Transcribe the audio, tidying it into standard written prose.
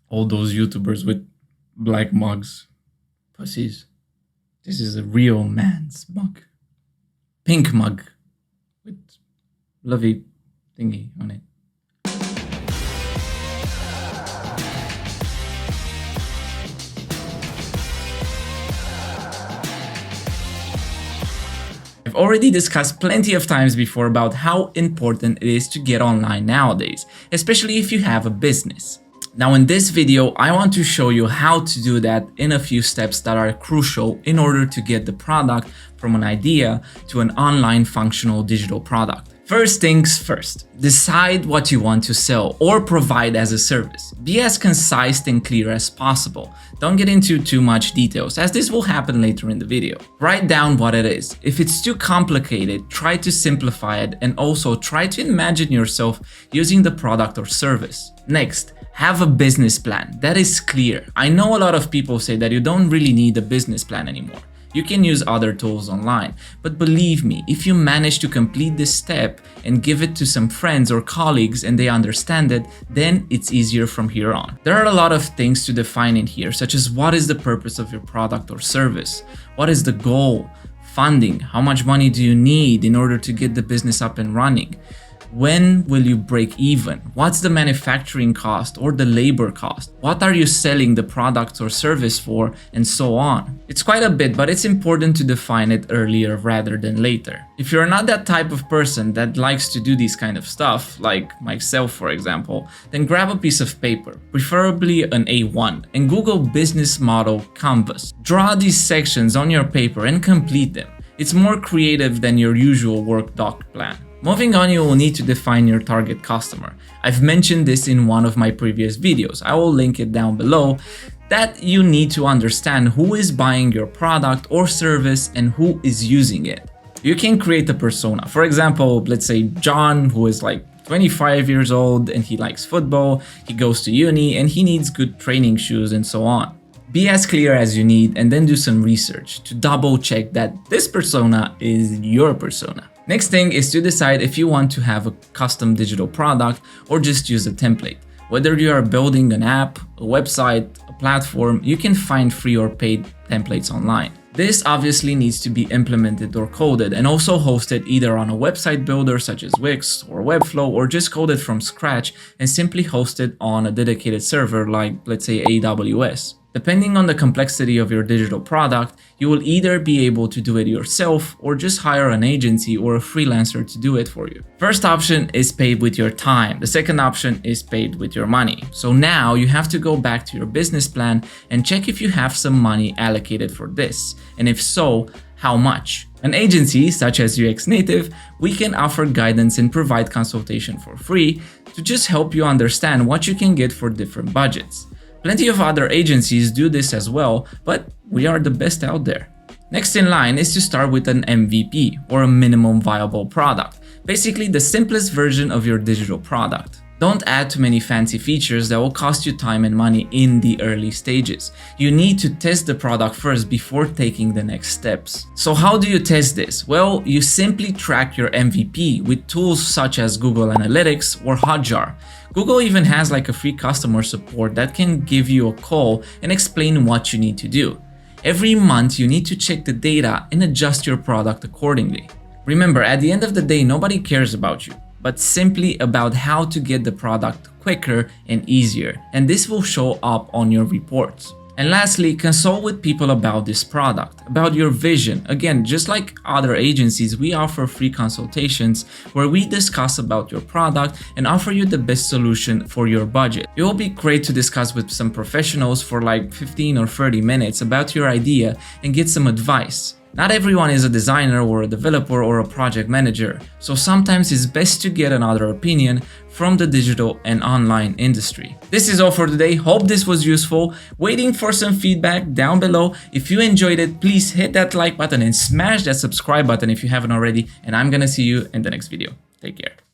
All those YouTubers with black mugs. Pussies. This is a real man's mug. Pink mug. With lovely thingy on it. I've already discussed plenty of times before about how important it is to get online nowadays, especially if you have a business. Now in this video, I want to show you how to do that in a few steps that are crucial in order to get the product from an idea to an online functional digital product. First things first, decide what you want to sell or provide as a service. Be as concise and clear as possible. Don't get into too much details, as this will happen later in the video. Write down what it is. If it's too complicated, try to simplify it and also try to imagine yourself using the product or service. Next, have a business plan that is clear. I know a lot of people say that you don't really need a business plan anymore. You can use other tools online, but believe me, if you manage to complete this step and give it to some friends or colleagues and they understand it, then it's easier from here on. There are a lot of things to define in here, such as what is the purpose of your product or service? What is the goal? Funding? How much money do you need in order to get the business up and running? When will you break even? What's the manufacturing cost or the labor cost? What are you selling the product or service for, and so on? It's quite a bit, but it's important to define it earlier rather than later. If you're not that type of person that likes to do these kind of stuff, like myself for example, then grab a piece of paper, preferably an A1, and Google Business Model Canvas. Draw these sections on your paper and complete them. It's more creative than your usual work doc plan. Moving on, you will need to define your target customer. I've mentioned this in one of my previous videos. I will link it down below. That you need to understand who is buying your product or service and who is using it. You can create a persona. For example, let's say John, who is like 25 years old and he likes football, he goes to uni and he needs good training shoes and so on. Be as clear as you need and then do some research to double check that this persona is your persona. Next thing is to decide if you want to have a custom digital product or just use a template. Whether you are building an app, a website, a platform, you can find free or paid templates online. This obviously needs to be implemented or coded and also hosted either on a website builder such as Wix or Webflow, or just coded from scratch and simply hosted on a dedicated server like, let's say, AWS. Depending on the complexity of your digital product, you will either be able to do it yourself or just hire an agency or a freelancer to do it for you. First option is paid with your time. The second option is paid with your money. So now you have to go back to your business plan and check if you have some money allocated for this. And if so, how much? An agency such as UX Native, we can offer guidance and provide consultation for free to just help you understand what you can get for different budgets. Plenty of other agencies do this as well, but we are the best out there. Next in line is to start with an MVP, or a minimum viable product, basically the simplest version of your digital product. Don't add too many fancy features that will cost you time and money in the early stages. You need to test the product first before taking the next steps. So how do you test this? Well, you simply track your MVP with tools such as Google Analytics or Hotjar. Google even has like a free customer support that can give you a call and explain what you need to do. Every month you need to check the data and adjust your product accordingly. Remember, at the end of the day, nobody cares about you, but simply about how to get the product quicker and easier, and this will show up on your reports. And lastly, consult with people about this product, about your vision. Again, just like other agencies, we offer free consultations where we discuss about your product and offer you the best solution for your budget. It will be great to discuss with some professionals for like 15 or 30 minutes about your idea and get some advice. Not everyone is a designer or a developer or a project manager, so sometimes it's best to get another opinion from the digital and online industry. This is all for today. Hope this was useful. Waiting for some feedback down below. If you enjoyed it, please hit that like button and smash that subscribe button if you haven't already, and I'm gonna see you in the next video. Take care.